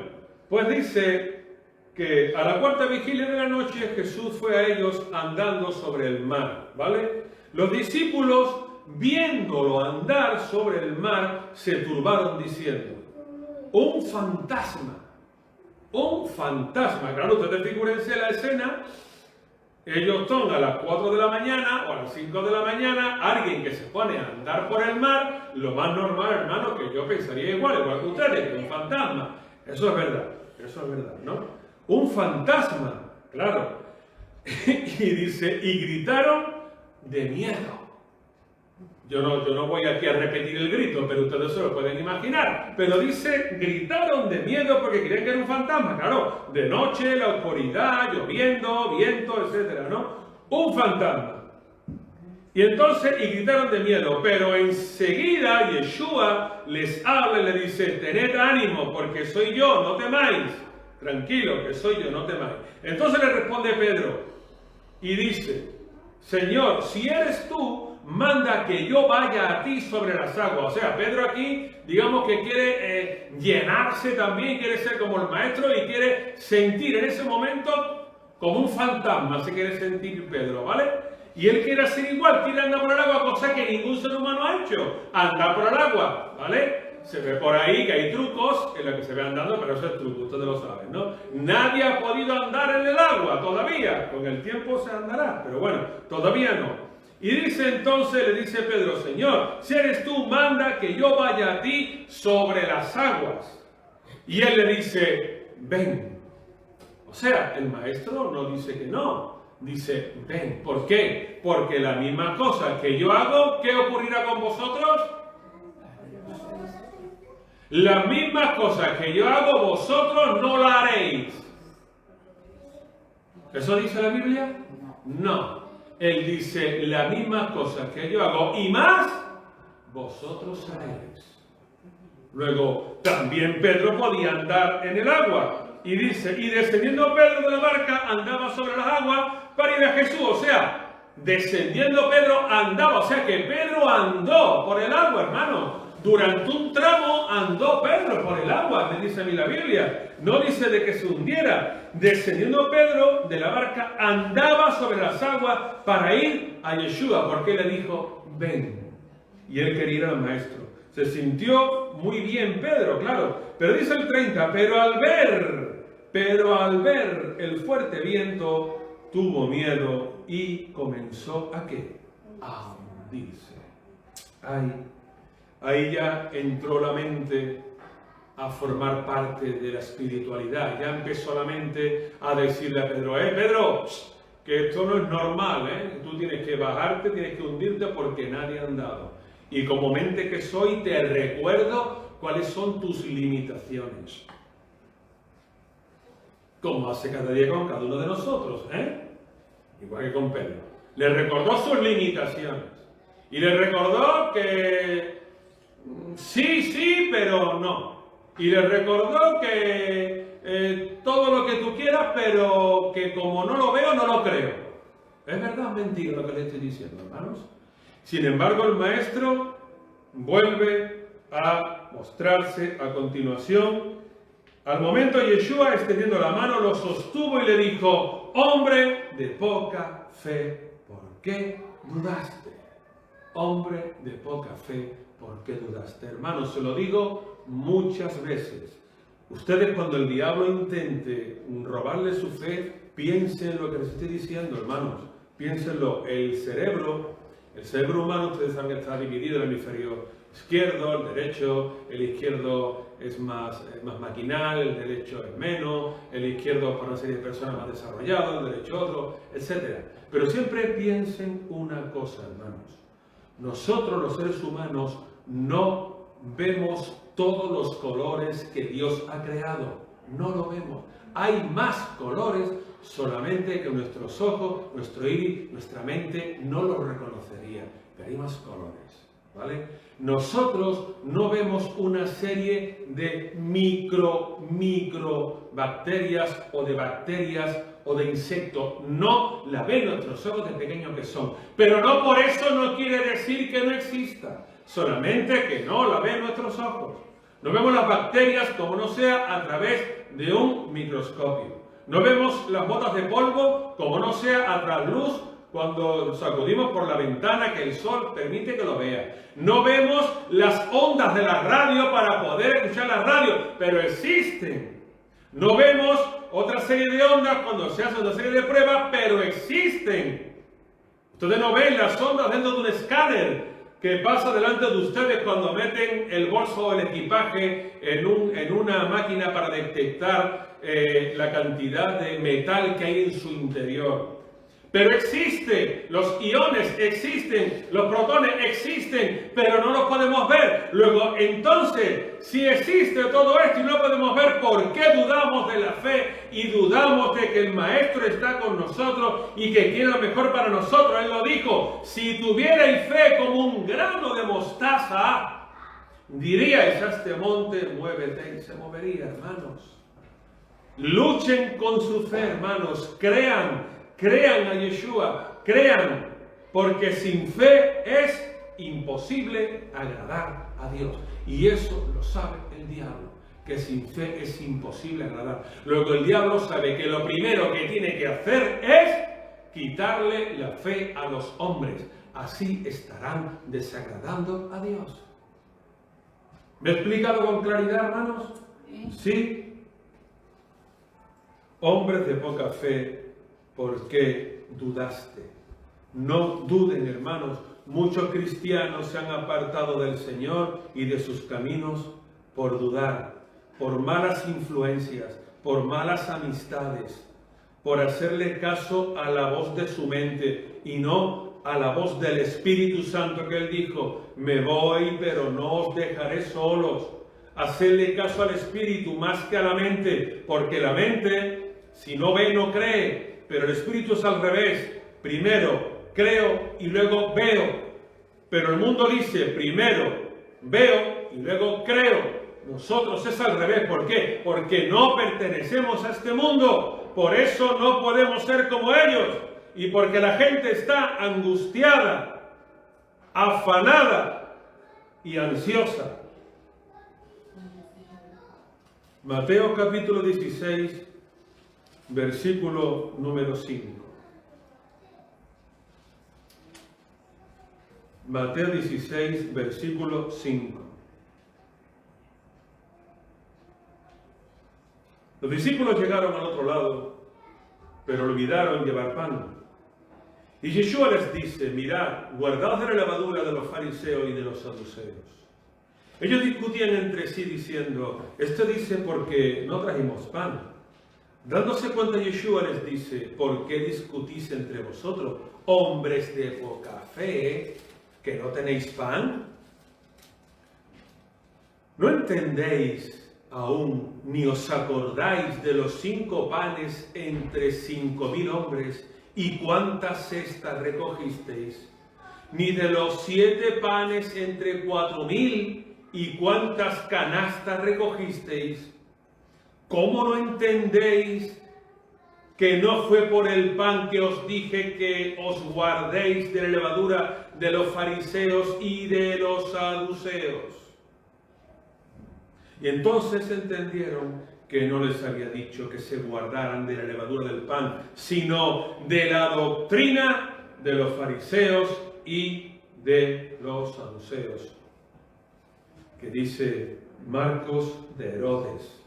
pues dice que a la cuarta vigilia de la noche Jesús fue a ellos andando sobre el mar, ¿vale? Los discípulos, viéndolo andar sobre el mar, se turbaron diciendo: un fantasma, un fantasma. Claro, ustedes figúrense la escena. Ellos son a las 4 de la mañana o a las 5 de la mañana, alguien que se pone a andar por el mar, lo más normal, hermano, que yo pensaría igual que ustedes, que un fantasma. Eso es verdad, ¿no? Un fantasma, claro. Y dice, y gritaron de miedo. Yo no voy aquí a repetir el grito, pero ustedes se lo pueden imaginar. Pero dice, gritaron de miedo porque creían que era un fantasma. Claro, de noche, la oscuridad, lloviendo, viento, etcétera, ¿no? Un fantasma. Y entonces, y gritaron de miedo, pero enseguida Yeshua les habla y le dice: tened ánimo, porque soy yo, no temáis. Tranquilo, que soy yo, no temáis. Entonces le responde Pedro y dice: Señor, si eres tú, manda que yo vaya a ti sobre las aguas. O sea, Pedro aquí, digamos que quiere llenarse también, quiere ser como el maestro y quiere sentir en ese momento como un fantasma, se quiere sentir Pedro, ¿vale? Y él quiere hacer igual, quiere andar por el agua, cosa que ningún ser humano ha hecho, andar por el agua, ¿vale? Se ve por ahí que hay trucos en los que se ve andando, pero eso es truco, ustedes lo saben, ¿no? Nadie ha podido andar en el agua todavía, con el tiempo se andará, pero bueno, todavía no. Y dice entonces, le dice Pedro: Señor, si eres tú, manda que yo vaya a ti sobre las aguas. Y él le dice: ven. O sea, el maestro no dice que no, dice: ven. ¿Por qué? Porque la misma cosa que yo hago, ¿qué ocurrirá con vosotros? Las mismas cosas que yo hago, vosotros no la haréis. ¿Eso dice la Biblia? No. Él dice: las mismas cosas que yo hago y más, vosotros haréis. Luego, también Pedro podía andar en el agua. Y dice: y descendiendo Pedro de la barca, andaba sobre las aguas para ir a Jesús. O sea, descendiendo Pedro andaba. O sea que Pedro andó por el agua, hermano. Durante un tramo andó Pedro por el agua, me dice a mí la Biblia. No dice de que se hundiera. Descendiendo Pedro de la barca, andaba sobre las aguas para ir a Yeshua, porque le dijo: ven. Y él quería ir al maestro. Se sintió muy bien Pedro, claro. Pero dice el 30, pero al ver el fuerte viento, tuvo miedo y comenzó ¿a qué? A hundirse. Ahí ya entró la mente a formar parte de la espiritualidad. Ya empezó la mente a decirle a Pedro: Pedro, que esto no es normal, tú tienes que bajarte, tienes que hundirte porque nadie ha andado. Y como mente que soy, te recuerdo cuáles son tus limitaciones. Como hace cada día con cada uno de nosotros, igual que con Pedro. Le recordó sus limitaciones. Y le recordó que sí, pero no. Y le recordó que todo lo que tú quieras, pero que como no lo veo, no lo creo. ¿Es verdad o mentira lo que le estoy diciendo, hermanos? Sin embargo, el maestro vuelve a mostrarse a continuación. Al momento, Yeshua, extendiendo la mano, lo sostuvo y le dijo: hombre de poca fe, ¿por qué dudaste? Hombre de poca fe, ¿por qué dudaste? Hermanos, se lo digo muchas veces. Ustedes, cuando el diablo intente robarle su fe, piensen lo que les estoy diciendo, hermanos. Piénsenlo. El cerebro humano, ustedes saben que está dividido en el hemisferio izquierdo, el derecho. El izquierdo es más maquinal, el derecho es menos. El izquierdo para una serie de personas más desarrollado, el derecho otro, etc. Pero siempre piensen una cosa, hermanos. Nosotros, los seres humanos, no vemos todos los colores que Dios ha creado. No lo vemos. Hay más colores, solamente que nuestros ojos, nuestro iris, nuestra mente no los reconocería. Pero hay más colores, ¿vale? Nosotros no vemos una serie de microbacterias o de bacterias o de insectos. No la ven nuestros ojos de pequeños que son. Pero no por eso no quiere decir que no exista. Solamente que no la ven nuestros ojos. No vemos las bacterias como no sea a través de un microscopio. No vemos las botas de polvo como no sea a trasluz cuando sacudimos por la ventana que el sol permite que lo vea. No vemos las ondas de la radio para poder escuchar la radio, pero existen. No vemos otra serie de ondas cuando se hace una serie de pruebas, pero existen. Ustedes no ven las ondas dentro de un escáner que pasa delante de ustedes cuando meten el bolso o el equipaje en una máquina para detectar la cantidad de metal que hay en su interior. Pero existe, los iones existen, los protones existen, pero no los podemos ver. Luego, entonces, si existe todo esto y no podemos ver, ¿por qué dudamos de la fe y dudamos de que el Maestro está con nosotros y que quiere lo mejor para nosotros? Él lo dijo: si tuvierais fe como un grano de mostaza, diríais a este monte, muévete, y se movería, hermanos. Luchen con su fe, hermanos, crean a Yeshua, crean, porque sin fe es imposible agradar a Dios. Y eso lo sabe el diablo, que sin fe es imposible agradar. Luego el diablo sabe que lo primero que tiene que hacer es quitarle la fe a los hombres. Así estarán desagradando a Dios. ¿Me he explicado con claridad, hermanos? ¿Sí? Hombres de poca fe, ¿por qué dudaste? No duden, hermanos. Muchos cristianos se han apartado del Señor y de sus caminos por dudar, por malas influencias, por malas amistades, por hacerle caso a la voz de su mente y no a la voz del Espíritu Santo, que Él dijo: me voy, pero no os dejaré solos. Hacerle caso al Espíritu más que a la mente, porque la mente, si no ve, no cree. Pero el Espíritu es al revés. Primero creo y luego veo. Pero el mundo dice: primero veo y luego creo. Nosotros es al revés. ¿Por qué? Porque no pertenecemos a este mundo. Por eso no podemos ser como ellos. Y porque la gente está angustiada, afanada y ansiosa. Mateo capítulo 16, versículo número 5. Mateo 16, versículo 5. Los discípulos llegaron al otro lado, pero olvidaron llevar pan. Y Yeshua les dice: mirad, guardaos de la levadura de los fariseos y de los saduceos. Ellos discutían entre sí diciendo: esto dice porque no trajimos pan. Dándose cuenta, Yeshua les dice: ¿por qué discutís entre vosotros, hombres de poca fe, que no tenéis pan? ¿No entendéis aún, ni os acordáis de los 5 panes entre 5.000 hombres, y cuántas cestas recogisteis? Ni de los 7 panes entre 4.000, y cuántas canastas recogisteis. ¿Cómo no entendéis que no fue por el pan que os dije que os guardéis de la levadura de los fariseos y de los saduceos? Y entonces entendieron que no les había dicho que se guardaran de la levadura del pan, sino de la doctrina de los fariseos y de los saduceos, que dice Marcos de Herodes.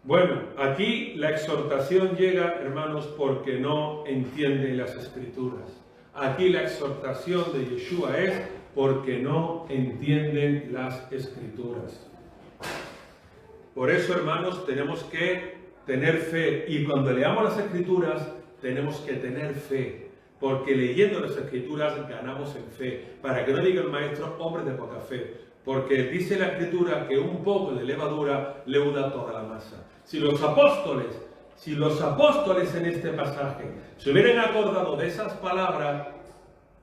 Bueno, aquí la exhortación llega, hermanos, porque no entienden las Escrituras. Aquí la exhortación de Yeshua es porque no entienden las Escrituras. Por eso, hermanos, tenemos que tener fe. Y cuando leamos las Escrituras, tenemos que tener fe. Porque leyendo las Escrituras ganamos en fe. Para que no diga el maestro, hombre de poca fe. Porque dice la Escritura que un poco de levadura leuda toda la masa. Si los apóstoles en este pasaje se hubieran acordado de esas palabras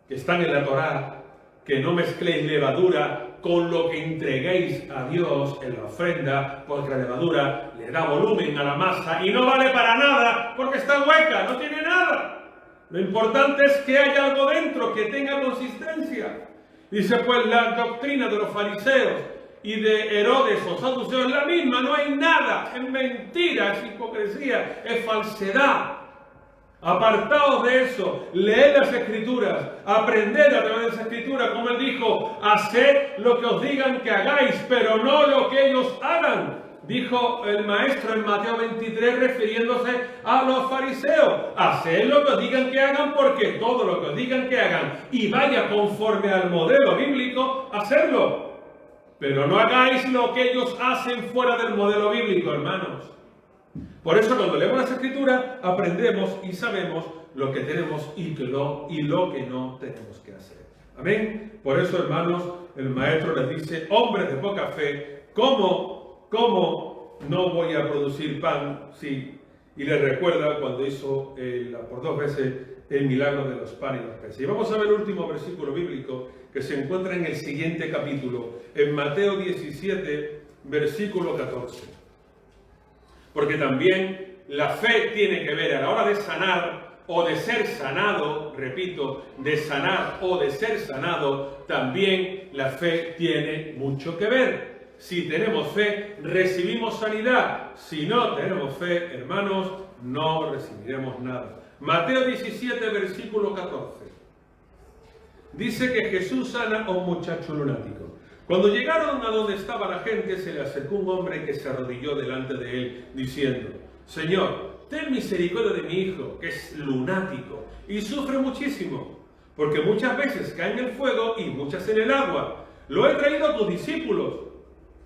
que están en la Torá, que no mezcléis levadura con lo que entreguéis a Dios en la ofrenda, porque la levadura le da volumen a la masa y no vale para nada porque está hueca, no tiene nada. Lo importante es que haya algo dentro, que tenga consistencia. Dice pues la doctrina de los fariseos y de Herodes o saduceos es la misma, no hay nada, es mentira, es hipocresía, es falsedad. Apartaos de eso, leed las Escrituras, aprended a través de las Escrituras, como él dijo, haced lo que os digan que hagáis, pero no lo que ellos hagan. Dijo el maestro en Mateo 23 refiriéndose a los fariseos, haced lo que os digan que hagan, porque todo lo que os digan que hagan y vaya conforme al modelo bíblico, hacedlo. Pero no hagáis lo que ellos hacen fuera del modelo bíblico, hermanos. Por eso cuando leemos las Escrituras aprendemos y sabemos lo que tenemos y lo que no tenemos que hacer. Amén. Por eso, hermanos, el maestro les dice, hombres de poca fe, ¿cómo no voy a producir pan? Sí. Y les recuerda cuando hizo por 2 veces el milagro de los panes y los peces. Y vamos a ver el último versículo bíblico que se encuentra en el siguiente capítulo, en Mateo 17, versículo 14. Porque también la fe tiene que ver a la hora de sanar o de ser sanado, repito, de sanar o de ser sanado, también la fe tiene mucho que ver. Si tenemos fe, recibimos sanidad. Si no tenemos fe, hermanos, no recibiremos nada. Mateo 17, versículo 14. Dice que Jesús sana a un muchacho lunático. Cuando llegaron a donde estaba la gente, se le acercó un hombre que se arrodilló delante de él, diciendo, Señor, ten misericordia de mi hijo, que es lunático y sufre muchísimo, porque muchas veces cae en el fuego y muchas en el agua. Lo he traído a tus discípulos,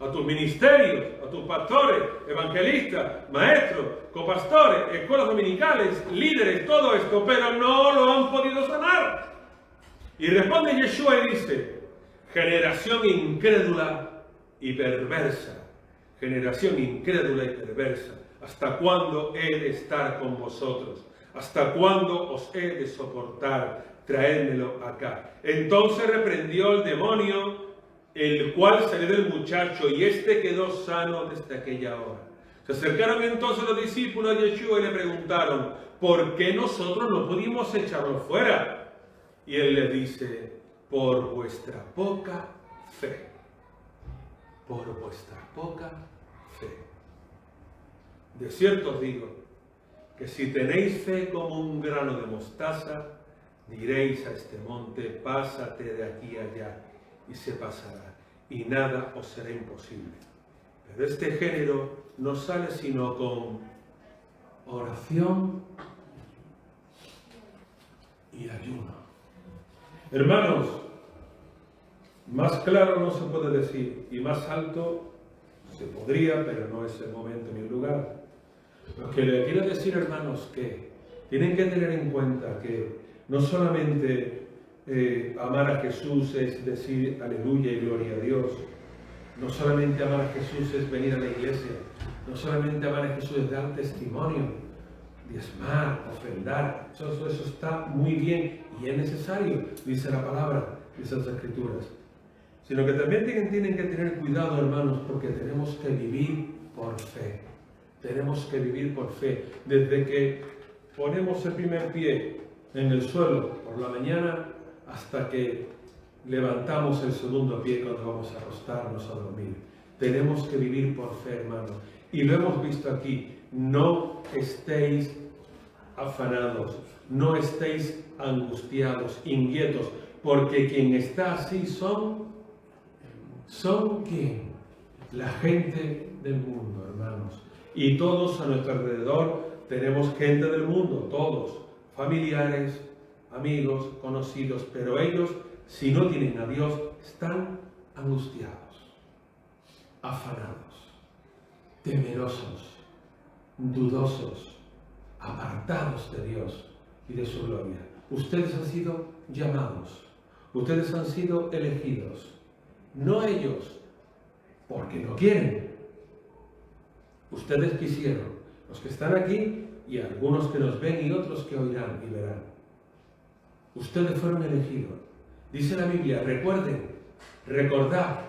a tus ministerios, a tus pastores, evangelistas, maestros, copastores, escuelas dominicales, líderes, todo esto, pero no lo han podido sanar. Y responde Yeshua y dice, generación incrédula y perversa, generación incrédula y perversa, ¿hasta cuándo he de estar con vosotros? ¿Hasta cuándo os he de soportar? Traédmelo acá. Entonces reprendió el demonio, el cual salió del muchacho, y éste quedó sano desde aquella hora. Se acercaron entonces los discípulos de Yeshua y le preguntaron, ¿por qué nosotros no pudimos echarlo fuera? Y él les dice, por vuestra poca fe. Por vuestra poca fe. De cierto os digo, que si tenéis fe como un grano de mostaza, diréis a este monte, pásate de aquí allá, y se pasará, y nada os será imposible. Pero este género no sale sino con oración y ayuno. Hermanos, más claro no se puede decir, y más alto se podría, pero no es el momento ni el lugar. Lo que le quiero decir, hermanos, que tienen que tener en cuenta que no solamente amar a Jesús es decir aleluya y gloria a Dios, no solamente amar a Jesús es venir a la iglesia, no solamente amar a Jesús es dar testimonio, diezmar, ofrendar, eso está muy bien y es necesario, dice la palabra, dice las Escrituras, sino que también tienen que tener cuidado, hermanos, porque tenemos que vivir por fe. Tenemos que vivir por fe. Desde que ponemos el primer pie en el suelo por la mañana hasta que levantamos el segundo pie cuando vamos a acostarnos a dormir. Tenemos que vivir por fe, hermanos. Y lo hemos visto aquí. No estéis afanados, no estéis angustiados, inquietos, porque quien está así son ¿quién? La gente del mundo, hermanos. Y todos a nuestro alrededor tenemos gente del mundo, todos, familiares, amigos, conocidos, pero ellos, si no tienen a Dios, están angustiados, afanados, temerosos, dudosos, apartados de Dios y de su gloria. Ustedes han sido llamados, ustedes han sido elegidos, no ellos, porque no quieren. Ustedes quisieron, los que están aquí y algunos que nos ven y otros que oirán y verán. Ustedes fueron elegidos. Dice la Biblia, recuerden, recordad,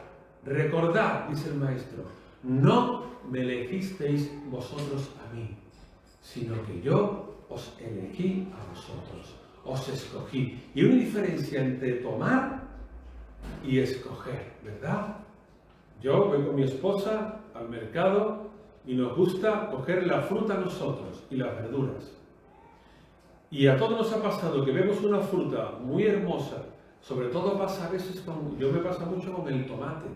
dice el Maestro, no me elegisteis vosotros a mí, sino que yo os elegí a vosotros, os escogí. Y una diferencia entre tomar y escoger, ¿verdad? Yo voy con mi esposa al mercado y nos gusta coger la fruta nosotros y las verduras. Y a todos nos ha pasado que vemos una fruta muy hermosa, sobre todo pasa a veces yo me pasa mucho con el tomate.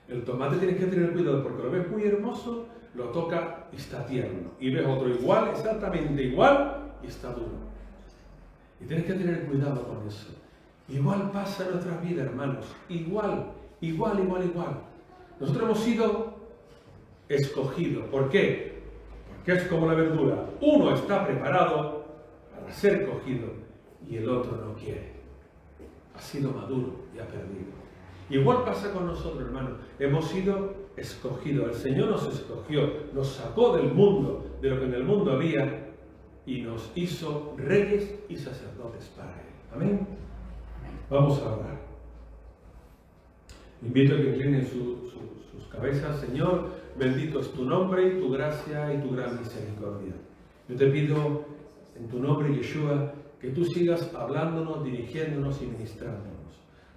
El tomate tienes que tener cuidado porque lo ves muy hermoso, lo toca y está tierno. Y ves otro igual, exactamente igual, y está duro. Y tienes que tener cuidado con eso. Igual pasa en nuestra vida, hermanos. Igual. Nosotros hemos sido escogidos. ¿Por qué? Porque es como la verdura. Uno está preparado para ser cogido y el otro no quiere. Ha sido maduro y ha perdido. Igual pasa con nosotros, hermanos. Hemos sido escogidos. El Señor nos escogió, nos sacó del mundo, de lo que en el mundo había, y nos hizo reyes y sacerdotes para Él. Amén. Vamos a orar. Invito a que inclinen sus cabezas. Señor, bendito es tu nombre y tu gracia y tu gran misericordia. Yo te pido en tu nombre, Yeshua, que tú sigas hablándonos, dirigiéndonos y ministrándonos.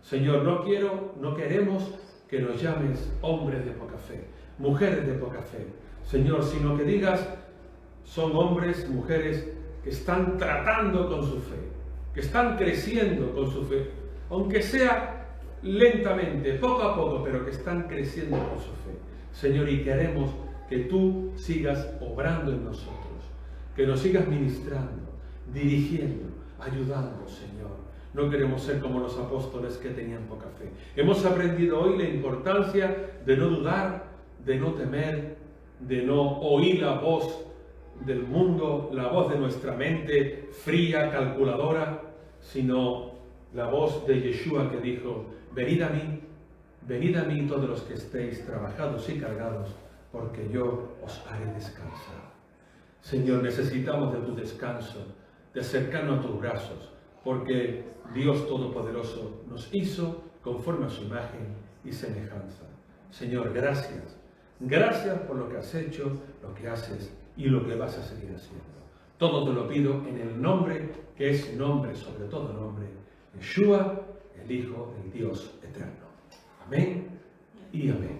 Señor, no queremos que nos llames hombres de poca fe, mujeres de poca fe, Señor, sino que digas, son hombres, mujeres que están tratando con su fe, que están creciendo con su fe, aunque sea lentamente, poco a poco, pero que están creciendo con su fe. Señor, y queremos que tú sigas obrando en nosotros, que nos sigas ministrando, dirigiendo, ayudando, Señor. No queremos ser como los apóstoles que tenían poca fe. Hemos aprendido hoy la importancia de no dudar, de no temer, de no oír la voz del mundo, la voz de nuestra mente fría, calculadora, sino la voz de Yeshua que dijo, venid a mí todos los que estéis trabajados y cargados, porque yo os haré descansar. Señor, necesitamos de tu descanso, de acercarnos a tus brazos, porque Dios Todopoderoso nos hizo conforme a su imagen y semejanza. Señor, gracias. Gracias por lo que has hecho, lo que haces y lo que vas a seguir haciendo. Todo te lo pido en el nombre que es nombre sobre todo nombre, Yeshua, el Hijo del Dios eterno. Amén y amén.